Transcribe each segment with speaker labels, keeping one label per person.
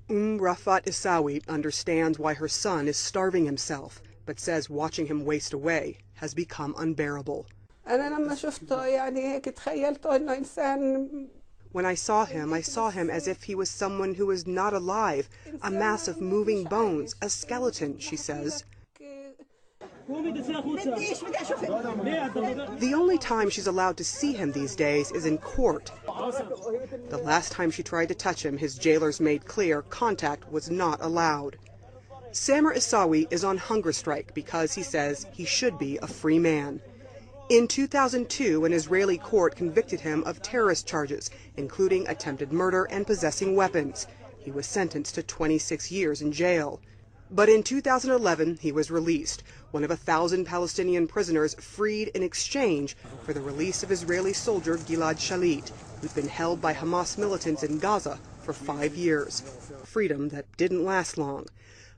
Speaker 1: Rafat Isawi understands why her son is starving himself, but says watching him waste away has become unbearable. When I saw him as if he was someone who was not alive, a mass of moving bones, a skeleton, she says. The only time she's allowed to see him these days is in court. The last time she tried to touch him, his jailers made clear contact was not allowed. Samer Isawi is on hunger strike because he says he should be a free man. In 2002, an Israeli court convicted him of terrorist charges, including attempted murder and possessing weapons. He was sentenced to 26 years in jail. But in 2011, he was released, one of 1,000 Palestinian prisoners freed in exchange for the release of Israeli soldier Gilad Shalit, who'd been held by Hamas militants in Gaza for 5 years. Freedom that didn't last long.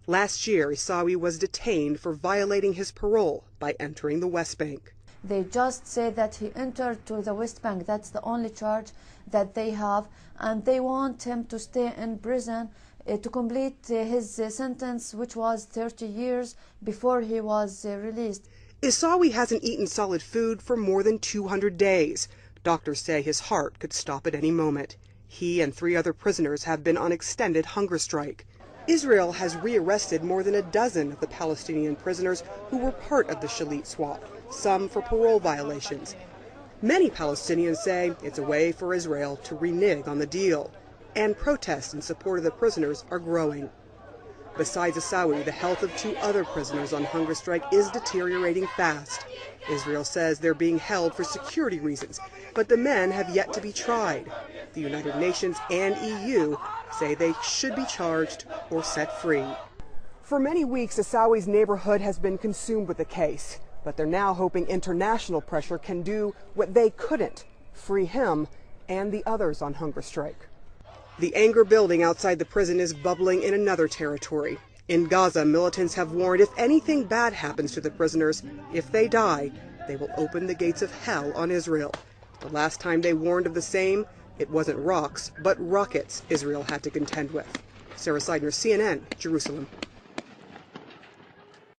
Speaker 1: Last year, Isawi was detained for violating his parole by entering the West Bank.
Speaker 2: They just say that he entered to the West Bank. That's the only charge that they have, and they want him to stay in prison to complete his sentence, which was 30 years before he was released.
Speaker 1: Isawi hasn't eaten solid food for more than 200 days. Doctors say his heart could stop at any moment. He and 3 other prisoners have been on extended hunger strike. Israel has rearrested more than a dozen of the Palestinian prisoners who were part of the Shalit swap, some for parole violations. Many Palestinians say it's a way for Israel to renege on the deal, and protests in support of the prisoners are growing. Besides Isawi, the health of 2 other prisoners on hunger strike is deteriorating fast. Israel says they're being held for security reasons, but the men have yet to be tried. The United Nations and EU say they should be charged or set free. For many weeks, Isawi's neighborhood has been consumed with the case, but they're now hoping international pressure can do what they couldn't, free him and the others on hunger strike. The anger building outside the prison is bubbling in another territory. In Gaza, militants have warned if anything bad happens to the prisoners, if they die, they will open the gates of hell on Israel. The last time they warned of the same, it wasn't rocks, but rockets Israel had to contend with. Sarah Seidner, CNN, Jerusalem.